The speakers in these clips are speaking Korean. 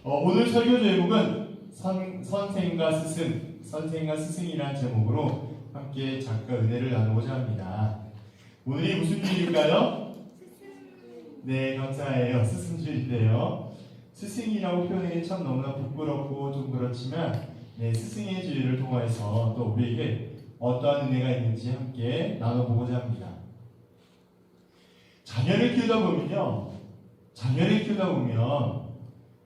오늘 설교 제목은 선생과 스승, 선생과 스승이라는 제목으로 함께 작가 은혜를 나누고자 합니다. 오늘이 무슨 주일일까요? 네, 감사해요. 스승주일인데요. 스승이라고 표현하기 참 너무나 부끄럽고 좀 그렇지만 스승의 주일을 통해서 또 우리에게 어떠한 은혜가 있는지 함께 나눠보고자 합니다. 자녀를 키우다 보면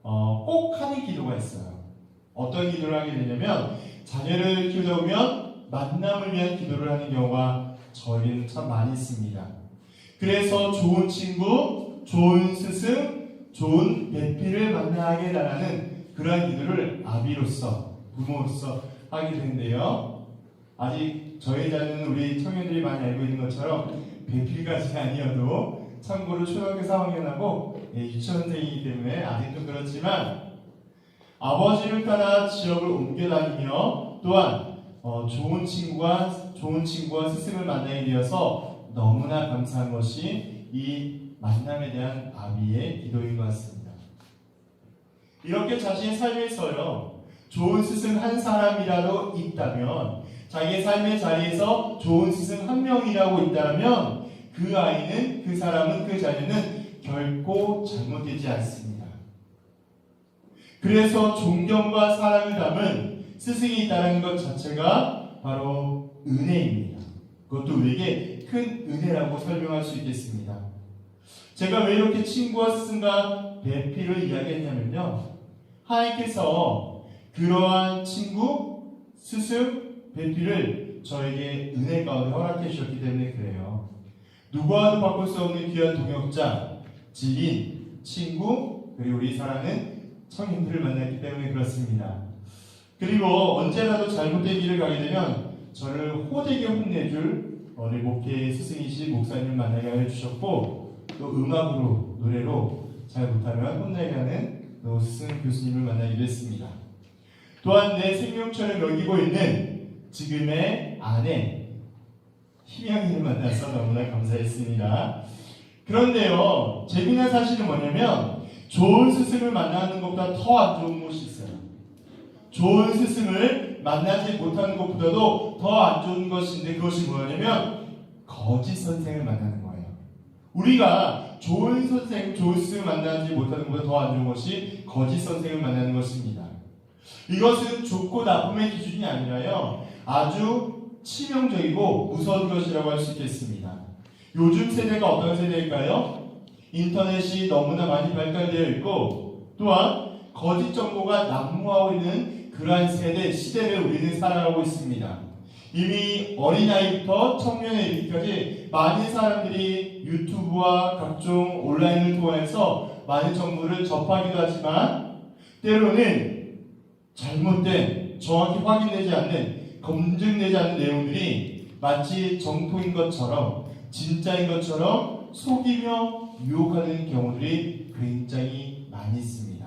꼭 하는 기도가 있어요. 어떤 기도를 하게 되냐면 자녀를 키우다 보면 만남을 위한 기도를 하는 경우가 저희는 참 많이 있습니다. 그래서 좋은 친구, 좋은 스승, 좋은 배필을 만나게 달라는 그러한 기도를 아비로서, 부모로서 하게 되는데요. 아직 저희 자녀는 우리 청년들이 많이 알고 있는 것처럼 배필까지 아니어도 참고로 초등학교 4학년하고 유치원생이기 때문에 아직 좀 그렇지만 아버지를 따라 지역을 옮겨 다니며 또한 좋은 친구와 스승을 만나게 되어서 너무나 감사한 것이 이 만남에 대한 아비의 기도인 것 같습니다. 이렇게 자신의 삶에서요, 좋은 스승 한 사람이라도 있다면, 자기의 삶의 자리에서 좋은 스승 한 명이라고 있다면 그 아이는, 그 사람은, 그 자녀는 결코 잘못되지 않습니다. 그래서 존경과 사랑을 담은 스승이 있다는 것 자체가 바로 은혜입니다. 그것도 우리에게 큰 은혜라고 설명할 수 있겠습니다. 제가 왜 이렇게 친구와 스승과 배필을 이야기했냐면요, 하나님께서 그러한 친구, 스승, 배필을 저에게 은혜 가운데 허락해 주셨기 때문에 그래요. 누구와도 바꿀 수 없는 귀한 동역자, 지인, 친구, 그리고 우리 사랑하는 청년들을 만났기 때문에 그렇습니다. 그리고 언제라도 잘못된 길을 가게 되면 저를 호되게 혼내줄 우리 목회의 스승이신 목사님을 만나게 해주셨고, 또 음악으로, 노래로 잘 못하면 혼내게 하는 또 스승 교수님을 만나기도 했습니다. 또한 내 생명처럼 여기고 있는 지금의 아내 희명이를 만나서 너무나 감사했습니다. 그런데요, 재미난 사실은 뭐냐면 좋은 스승을 만나는 것보다 더 안 좋은 것이 있어요. 좋은 스승을 만나지 못하는 것보다도 더 안 좋은 것인데, 그것이 뭐냐면 거짓 선생을 만나는 거예요. 우리가 좋은 선생, 좋은 스승을 만나지 못하는 것보다 더 안 좋은 것이 거짓 선생을 만나는 것입니다. 이것은 좋고 나쁨의 기준이 아니라요, 아주 치명적이고 무서운 것이라고 할 수 있겠습니다. 요즘 세대가 어떤 세대일까요? 인터넷이 너무나 많이 발달되어 있고, 또한 거짓 정보가 난무하고 있는 그러한 시대를 우리는 살아가고 있습니다. 이미 어린아이부터 청년에 이르기까지 많은 사람들이 유튜브와 각종 온라인을 통해서 많은 정보를 접하기도 하지만, 때로는 잘못된, 정확히 확인되지 않는, 검증되지 않는 내용들이 마치 정통인 것처럼, 진짜인 것처럼 속이며 유혹하는 경우들이 굉장히 많이 있습니다.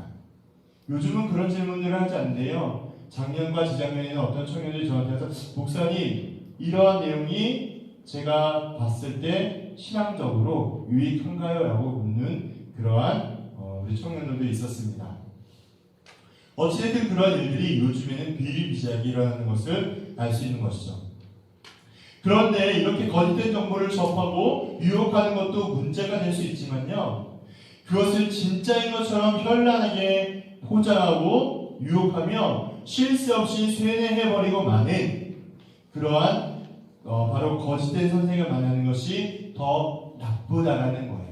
요즘은 그런 질문들을 하지 않는데요, 작년과 재작년에는 어떤 청년들이 저한테 와서 목사님, 이러한 내용이 제가 봤을 때 신앙적으로 유익한가요? 라고 묻는 그러한 우리 청년들도 있었습니다. 어찌됐든 그러한 일들이 요즘에는 비일비재하게 일어나는 것을 알 수 있는 것이죠. 그런데 이렇게 거짓된 정보를 접하고 유혹하는 것도 문제가 될 수 있지만요, 그것을 진짜인 것처럼 현란하게 포장하고 유혹하며 쉴 새 없이 쇠뇌해버리고 마는 그러한 바로 거짓된 선생을 만나는 것이 더 나쁘다라는 거예요.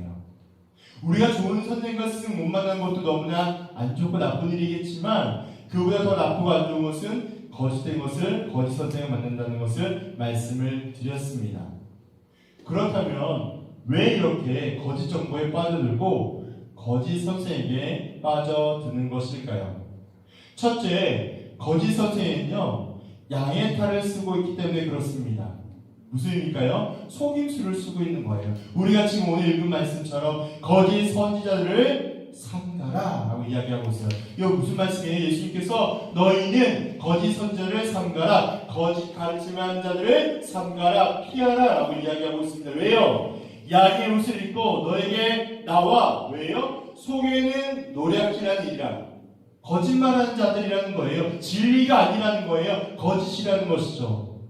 우리가 좋은 선생과 스승 못 만나는 것도 너무나 안 좋고 나쁜 일이겠지만, 그보다 더 나쁘고 안 좋은 것은 거짓된 것을, 거짓 선생을 만난다는 것을 말씀을 드렸습니다. 그렇다면 왜 이렇게 거짓 정보에 빠져들고 거짓 선생에게 빠져드는 것일까요? 첫째, 거짓 선생은요, 양의 탈을 쓰고 있기 때문에 그렇습니다. 무슨 의미일까요? 속임수를 쓰고 있는 거예요. 우리가 지금 오늘 읽은 말씀처럼 거짓 선지자들을 삼가라 라고 이야기하고 있어요. 이거 무슨 말씀이에요? 예수님께서 너희는 거짓 선지자를 삼가라, 거짓 가르침하는 자들을 삼가라, 피하라 라고 이야기하고 있습니다. 왜요? 양의 옷을 입고 너에게 나와. 왜요? 속에는 노략질하는 일이라, 거짓말하는 자들이라는 거예요. 진리가 아니라는 거예요. 거짓이라는 것이죠.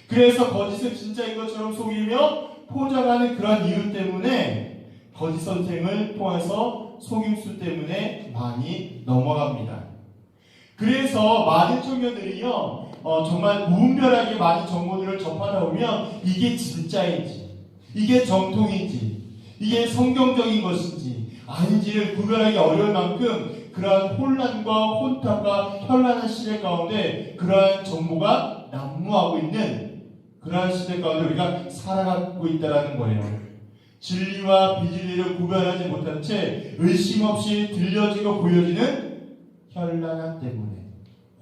그래서 거짓을 진짜인 것처럼 속이며 포장하는 그런 이유 때문에 거짓 선생을 통해서 속임수 때문에 많이 넘어갑니다. 그래서 많은 청년들이요, 정말 무분별하게 많은 정보들을 접하다 보면 이게 진짜인지, 이게 정통인지, 이게 성경적인 것인지 아닌지를 구별하기 어려울 만큼 그러한 혼란과 혼탁과 현란한 시대 가운데 그러한 정보가 난무하고 있는 그러한 시대 가운데 우리가 살아가고 있다는 거예요. 진리와 비진리를 구별하지 못한 채 의심 없이 들려지고 보여지는 현란함 때문에,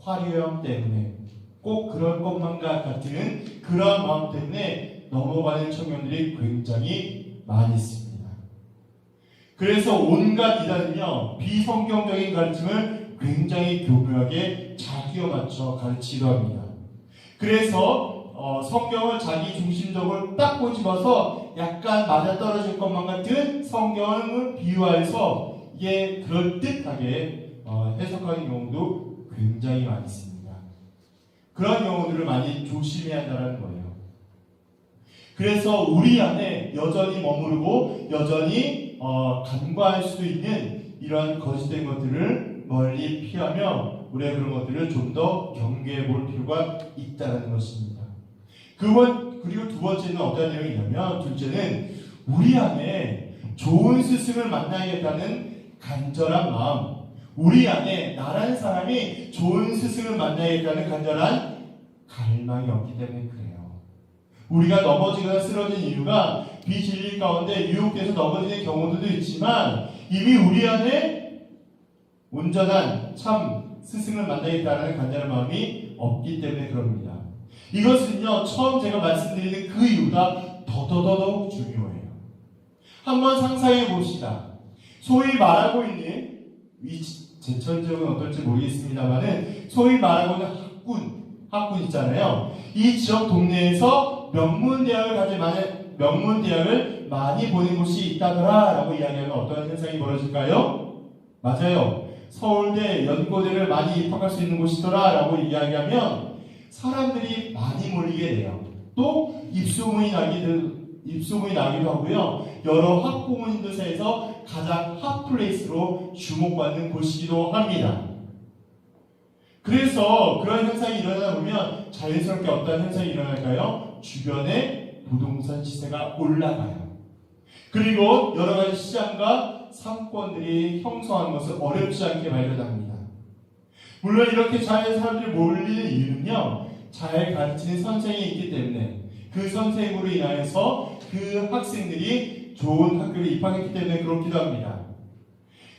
화려함 때문에, 꼭 그럴 것만 같은 그러한 마음 때문에 넘어가는 청년들이 굉장히 많이 있습니다. 그래서 온갖 이단은요, 비성경적인 가르침을 굉장히 교묘하게 잘 끼워 맞춰 가르치기도 합니다. 그래서 성경을 자기 중심적으로 딱 꼬집어서 약간 맞아떨어질 것만 같은 성경을 비유해서 이게 그럴듯하게 해석하는 경우도 굉장히 많이 있습니다. 그런 경우들을 많이 조심해야 한다는 거예요. 그래서 우리 안에 여전히 머무르고 여전히 간과할 수 있는 이러한 거짓된 것들을 멀리 피하며 우리가 그런 것들을 좀 더 경계해 볼 필요가 있다는 것입니다. 그리고 두 번째는 어떤 내용이냐면, 둘째는 우리 안에 좋은 스승을 만나야겠다는 간절한 마음, 우리 안에 나라는 사람이 좋은 스승을 만나야겠다는 간절한 갈망이 없기 때문에 그래요. 우리가 넘어지거나 쓰러진 이유가 비진리 가운데 유혹돼서 넘어지는 경우도 있지만 이미 우리 안에 온전한 참 스승을 만나겠다는 간절한 마음이 없기 때문에 그럽니다. 이것은요, 처음 제가 말씀드리는 그 이유가 더더더욱 중요해요. 한번 상상해 봅시다. 소위 말하고 있는, 제천 지역은 어떨지 모르겠습니다만은 소위 말하고 있는 학군 있잖아요. 이 지역 동네에서 명문대학을 많이 보는 곳이 있다더라라고 이야기하면 어떤 현상이 벌어질까요? 맞아요. 서울대, 연고대를 많이 입학할 수 있는 곳이더라라고 이야기하면 사람들이 많이 몰리게 돼요. 또 입소문이 나기도 하고요. 여러 학부모님들 사이에서 가장 핫플레이스로 주목받는 곳이기도 합니다. 그래서 그런 현상이 일어나다 보면 자연스럽게 어떤 현상이 일어날까요? 주변에 부동산 시세가 올라가요. 그리고 여러 가지 시장과 상권들이 형성하는 것을 어렵지 않게 마련합니다. 물론 이렇게 잘 사람들이 몰리는 이유는요, 잘 가르치는 선생이 있기 때문에, 그 선생으로 인하여서 그 학생들이 좋은 학교에 입학했기 때문에 그렇기도 합니다.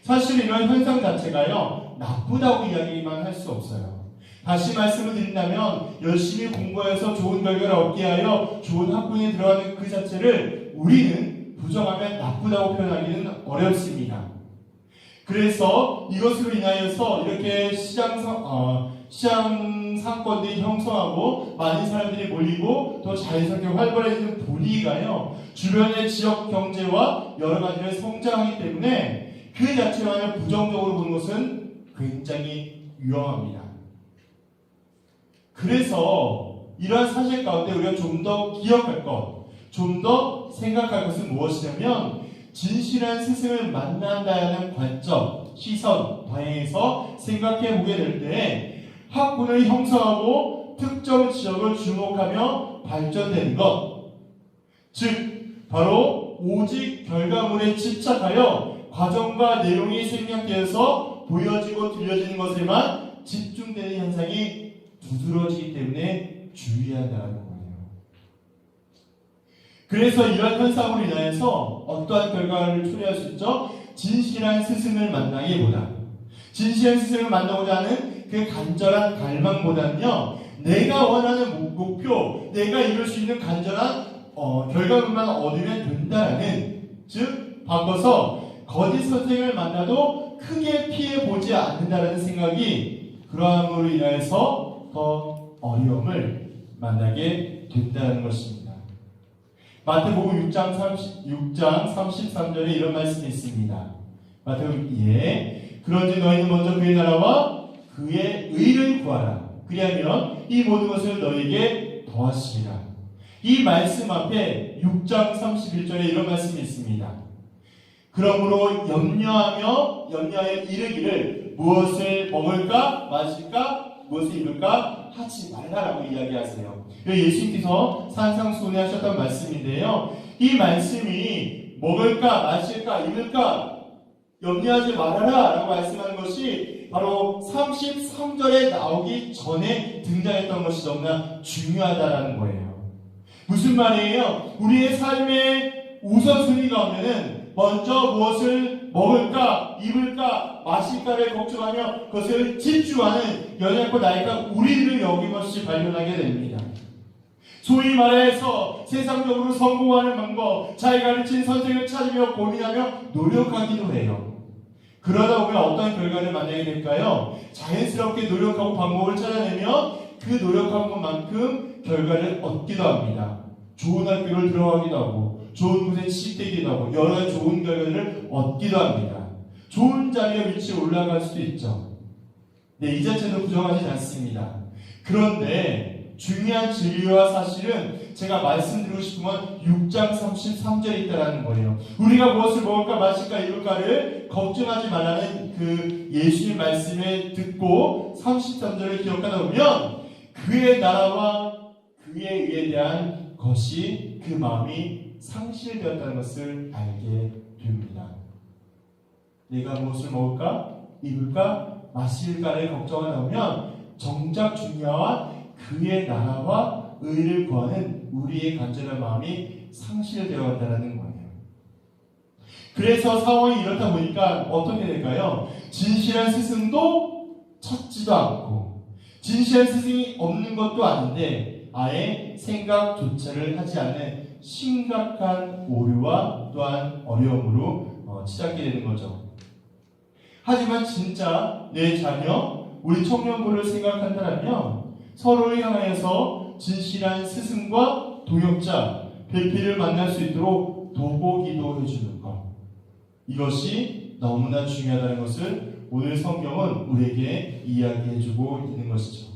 사실 이런 현상 자체가요, 나쁘다고 이야기만 할 수 없어요. 다시 말씀을 드린다면 열심히 공부해서 좋은 결과를 얻게 하여 좋은 학군에 들어가는 그 자체를 우리는 부정하면 나쁘다고 표현하기는 어렵습니다. 그래서 이것으로 인하여서 이렇게 시장 상권들이 형성하고 많은 사람들이 몰리고 또 자연스럽게 활발해지는 분위기가요, 주변의 지역 경제와 여러 가지를 성장하기 때문에 그 자체만을 부정적으로 보는 것은 굉장히 위험합니다. 그래서 이러한 사실 가운데 우리가 좀 더 기억할 것, 좀 더 생각할 것은 무엇이냐면, 진실한 스승을 만난다는 관점, 시선, 방향에서 생각해 보게 될 때 학군을 형성하고 특정 지역을 주목하며 발전되는 것, 즉 바로 오직 결과물에 집착하여 과정과 내용이 생략되어서 보여지고 들려지는 것에만 집중되는 현상이 두드러지기 때문에 주의해야 한다는 거예요. 그래서 이런 현상으로 인하여서 어떠한 결과를 초래할 수 있죠? 진실한 스승을 만나기보다, 진실한 스승을 만나고자 하는 그 간절한 갈망보다는요, 내가 원하는 목표, 내가 이룰 수 있는 간절한 결과물만 얻으면 된다라는, 즉 바꿔서 거짓 선생을 만나도 크게 피해 보지 않는다라는 생각이, 그러함으로 인하여서 더 어려움을 만나게 된다는 것입니다. 마태복음 6장 33절에 이런 말씀이 있습니다. 마태복음 그런지 너희는 먼저 그의 나라와 그의 의를 구하라. 그리하면 이 모든 것을 너희에게 더하시리라. 이 말씀 앞에 6장 31절에 이런 말씀이 있습니다. 그러므로 염려하여 이르기를 무엇을 먹을까 마실까 무엇을 입을까 하지 말라라고 이야기하세요. 예수님께서 산상수훈에 하셨던 말씀인데요. 이 말씀이 먹을까 마실까 입을까 염려하지 말아라 라고 말씀하는 것이 바로 33절에 나오기 전에 등장했던 것이 너무나 중요하다라는 거예요. 무슨 말이에요? 우리의 삶의 우선순위 가운데는 먼저 무엇을 먹을까 입을까 마실까를 걱정하며 그것을 집중하는 연약과 나이가 우리를 여김없이 발견하게 됩니다. 소위 말해서 세상적으로 성공하는 방법, 잘 가르친 선생을 찾으며 고민하며 노력하기도 해요. 그러다 보면 어떤 결과를 만나게 될까요? 자연스럽게 노력하고 방법을 찾아내며 그 노력한 것만큼 결과를 얻기도 합니다. 좋은 학교를 들어가기도 하고 좋은 곳에 취직되기도 하고 여러 가지 좋은 결과를 얻기도 합니다. 좋은 자리에 위치에 올라갈 수도 있죠. 네, 이 자체도 부정하지 않습니다. 그런데 중요한 진리와 사실은 제가 말씀드리고 싶은 건 6장 33절에 있다는 거예요. 우리가 무엇을 먹을까 마실까 입을까를 걱정하지 말라는 그 예수님 말씀을 듣고 33절을 기억하다 보면 그의 나라와 그의 의에 대한 것이 그 마음이 상실되었다는 것을 알게 됩니다. 내가 무엇을 먹을까 입을까 마실까를 걱정하다 보면 정작 중요한 그의 나라와 의를 구하는 우리의 간절한 마음이 상실되어 간다는 거예요. 그래서 상황이 이렇다 보니까 어떻게 될까요? 진실한 스승도 찾지도 않고 진실한 스승이 없는 것도 아닌데 아예 생각조차를 하지 않는 심각한 오류와 또한 어려움으로 치닫게 되는 거죠. 하지만 진짜 내 자녀, 우리 청년부를 생각한다면 서로를 향하여서 진실한 스승과 동역자, 배필을 만날 수 있도록 도보기도 해주는 것. 이것이 너무나 중요하다는 것을 오늘 성경은 우리에게 이야기해주고 있는 것이죠.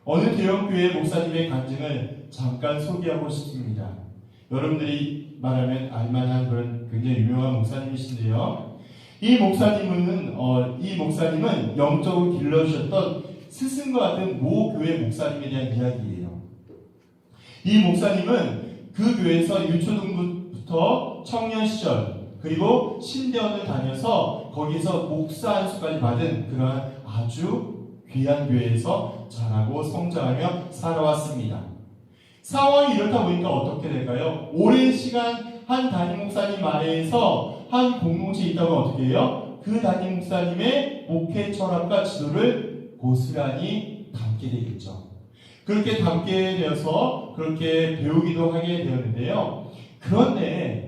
어느 대형교회 목사님의 간증을 잠깐 소개하고 싶습니다. 여러분들이 말하면 알만한 그런 굉장히 유명한 목사님이신데요. 이 목사님은 영적으로 길러주셨던 스승과 같은 모 교회 목사님에 대한 이야기예요. 이 목사님은 그 교회에서 유초등부터 청년 시절 그리고 신대원을 다녀서 거기서 목사 안수까지 받은 그러한 아주 귀한 교회에서 자라고 성장하며 살아왔습니다. 상황이 이렇다 보니까 어떻게 될까요? 오랜 시간 한 담임 목사님 아래에서 한 공동체에 있다면 어떻게 해요? 그 담임 목사님의 목회 철학과 지도를 고스란히 담게 되겠죠. 그렇게 담게 되어서 그렇게 배우기도 하게 되었는데요. 그런데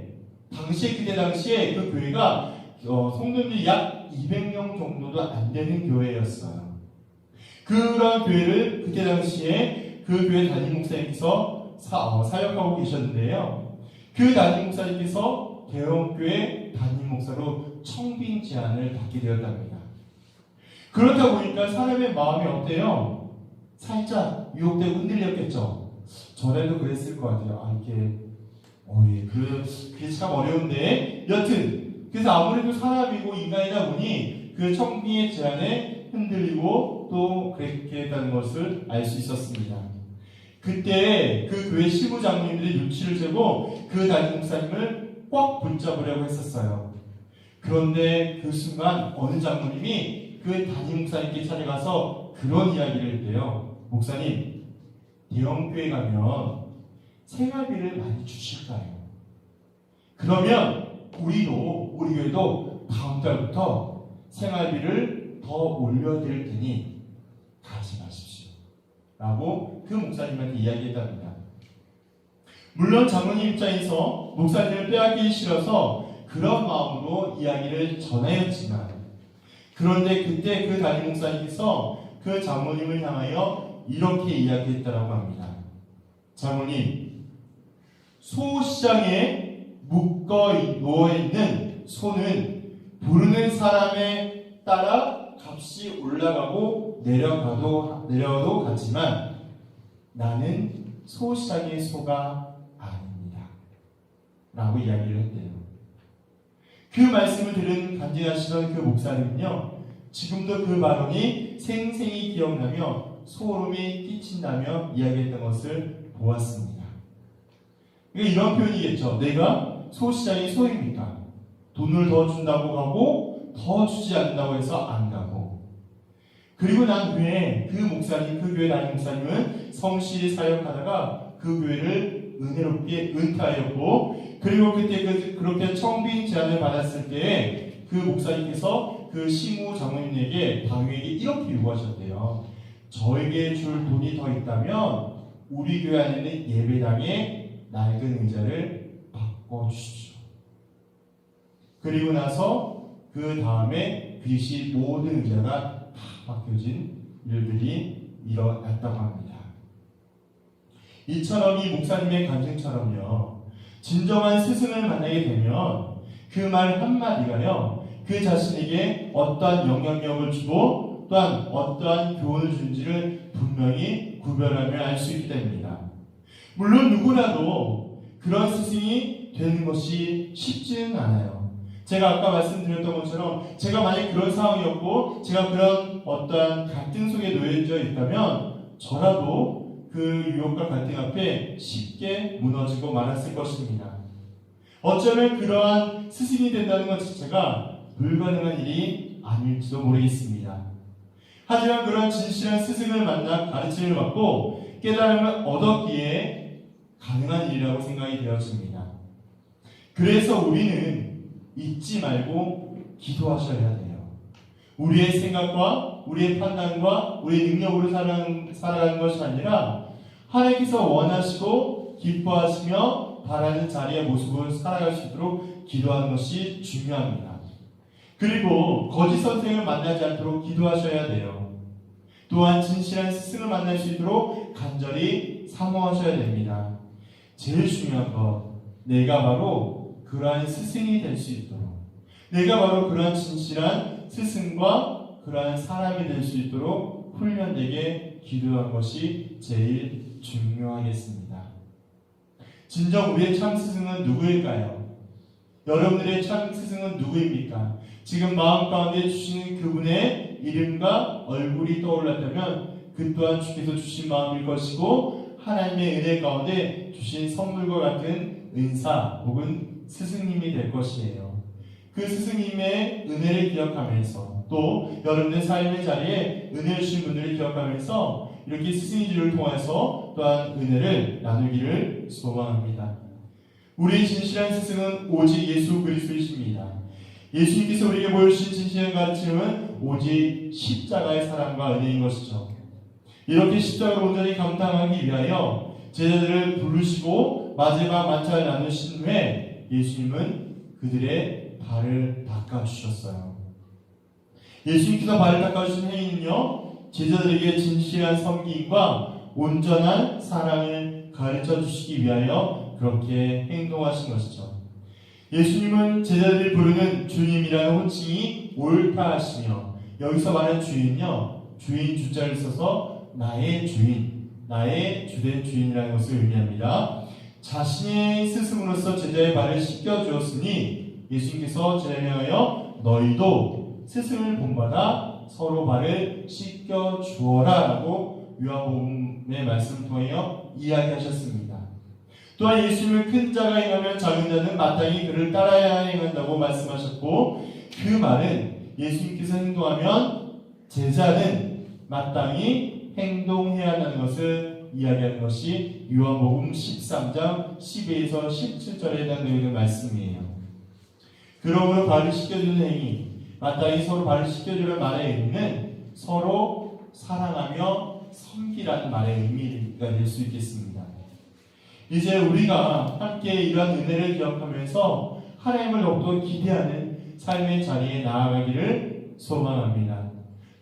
그때 당시에 그 교회가 성도들이 약 200명 정도도 안 되는 교회였어요. 그런 교회를 그때 당시에 그 교회 담임 목사님께서 사역하고 계셨는데요. 그 담임 목사님께서 대형교회 담임 목사로 청빙 제안을 받게 되었답니다. 그렇다 보니까 사람의 마음이 어때요? 살짝 유혹되고 흔들렸겠죠. 전에도 그랬을 것 같아요. 그게 참 어려운데 여튼 그래서 아무래도 사람이고 인간이다 보니 그 청빙의 제안에 흔들리고 또 그렇게 했다는 것을 알 수 있었습니다. 그때 그 교회 시부장님들이 눈치를 채고 그 담임 목사님을 꽉 붙잡으려고 했었어요. 그런데 그 순간 어느 장로님이 그 담임 목사님께 찾아가서 그런 이야기를 했대요. 목사님, 대형교회 가면 생활비를 많이 주실까요? 그러면 우리 교회도 다음 달부터 생활비를 더 올려드릴 테니 가지 마십시오. 라고 그 목사님한테 이야기했답니다. 물론 장로님 입장에서 목사님을 빼앗기기 싫어서 그런 마음으로 이야기를 전하였지만 그런데 그때 그 담임 목사님께서 그 장로님을 향하여 이렇게 이야기했다고 합니다. 장로님, 소시장에 묶어 놓아있는 소는 부르는 사람에 따라 값이 올라가고 내려도 같지만 나는 소시장의 소가 아닙니다. 라고 이야기를 했대요. 그 말씀을 들은 간증하시던 그 목사님은요, 지금도 그 발언이 생생히 기억나며 소름이 끼친다며 이야기했던 것을 보았습니다. 그러니까 이런 표현이겠죠. 내가 소시장의 소입니까? 돈을 더 준다고 하고 더 주지 않는다고 해서 안 가고, 그리고 난 후에 그 목사님, 그 교회 담임 목사님은 성실히 사역하다가 그 교회를 은혜롭게 은퇴하였고, 그리고 그때 그렇게 청빙 제안을 받았을 때 그 목사님께서 그 시무 장로님에게 당회에게 이렇게 요구하셨대요. 저에게 줄 돈이 더 있다면 우리 교회 안에 있는 예배당에 낡은 의자를 바꿔주십시오. 그리고 나서 그 다음에 빚이 모든 의자가 다 바뀌어진 일들이 일어났다고 합니다. 이처럼 이 목사님의 간증처럼요, 진정한 스승을 만나게 되면 그 말 한마디가요, 그 자신에게 어떠한 영향력을 주고 또한 어떠한 교훈을 주는지를 분명히 구별하며 알 수 있게 됩니다. 물론 누구라도 그런 스승이 되는 것이 쉽지는 않아요. 제가 아까 말씀드렸던 것처럼 제가 만약 그런 상황이었고 제가 그런 어떠한 갈등 속에 놓여져 있다면 저라도 그 유혹과 갈등 앞에 쉽게 무너지고 말았을 것입니다. 어쩌면 그러한 스승이 된다는 것 자체가 불가능한 일이 아닐지도 모르겠습니다. 하지만 그런 진실한 스승을 만나 가르침을 받고 깨달음을 얻었기에 가능한 일이라고 생각이 되어집니다. 그래서 우리는 잊지 말고 기도하셔야 돼요. 우리의 생각과 우리의 판단과 우리의 능력으로 살아가는 것이 아니라 하나님께서 원하시고 기뻐하시며 바라는 자리의 모습을 살아갈 수 있도록 기도하는 것이 중요합니다. 그리고 거짓 선생을 만나지 않도록 기도하셔야 돼요. 또한 진실한 스승을 만날 수 있도록 간절히 사모하셔야 됩니다. 제일 중요한 것, 내가 바로 그러한 스승이 될 수 있도록, 내가 바로 그러한 진실한 스승과 그러한 사람이 될 수 있도록 훈련되게 기도하는 것이 제일 중요하겠습니다. 진정 우리의 참 스승은 누구일까요? 여러분들의 참 스승은 누구입니까? 지금 마음 가운데 주시는 그분의 이름과 얼굴이 떠올랐다면 그 또한 주께서 주신 마음일 것이고 하나님의 은혜 가운데 주신 선물과 같은 은사 혹은 스승님이 될 것이에요. 그 스승님의 은혜를 기억하면서 또 여러분의 삶의 자리에 은혜를 주신 분들을 기억하면서 이렇게 스승님들을 통해서 또한 은혜를 나누기를 소망합니다. 우리의 진실한 스승은 오직 예수 그리스도이십니다. 예수님께서 우리에게 보여주신 진실한 가르침은 오직 십자가의 사랑과 은혜인 것이죠. 이렇게 십자가를 온전히 감당하기 위하여 제자들을 부르시고 마지막 만찬을 나누신 후에 예수님은 그들의 발을 닦아주셨어요. 예수님께서 발을 닦아주신 행위는요, 제자들에게 진실한 섬김과 온전한 사랑을 가르쳐 주시기 위하여 그렇게 행동하신 것이죠. 예수님은 제자들이 부르는 주님이라는 호칭이 옳다 하시며, 여기서 말하는 주인은요, 주인 주자를 써서 나의 주인, 나의 주된 주인이라는 것을 의미합니다. 자신의 스승으로서 제자의 발을 씻겨 주었으니 예수님께서 제자를 향하여 너희도 스승을 본받아 서로 발을 씻겨 주어라 라고 요한복음의 말씀을 통하여 이야기하셨습니다. 또한 예수님을 큰 자가 행하면 작은 자는 마땅히 그를 따라야 행한다고 말씀하셨고, 그 말은 예수님께서 행동하면 제자는 마땅히 행동해야 한다는 것을 이야기하는 것이 요한복음 13장 12에서 17절에 해당되어 있는 말씀이에요. 그러므로 발을 씻겨주는 행위, 마땅히 서로 발을 씻겨주는 말의 의미는 서로 사랑하며 섬기라는 말의 의미가 될 수 있겠습니다. 이제 우리가 함께 이러한 은혜를 기억하면서 하나님을 더욱더 기대하는 삶의 자리에 나아가기를 소망합니다.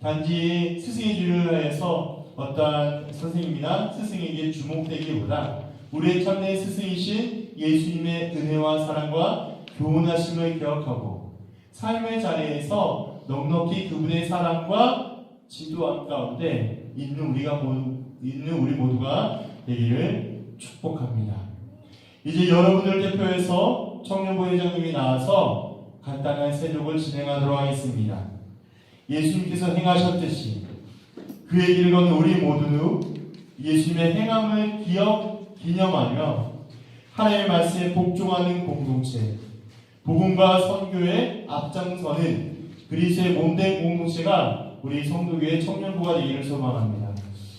단지 스승의 줄을 하여서 어떠한 선생님이나 스승에게 주목되기보다 우리의 참된 스승이신 예수님의 은혜와 사랑과 교훈하심을 기억하고 삶의 자리에서 넉넉히 그분의 사랑과 지도함 가운데 있는 우리 모두가 되기를 축복합니다. 이제 여러분들 대표해서 청년부 회장님이 나와서 간단한 세족을 진행하도록 하겠습니다. 예수님께서 행하셨듯이 그의 길을 걷는 우리 모두 예수님의 행함을 기념하며 하나님의 말씀에 복종하는 공동체, 복음과 선교에 앞장서는 그리스도의 몸된 공동체가 우리 성도교회 청년부가 되기를 소망합니다.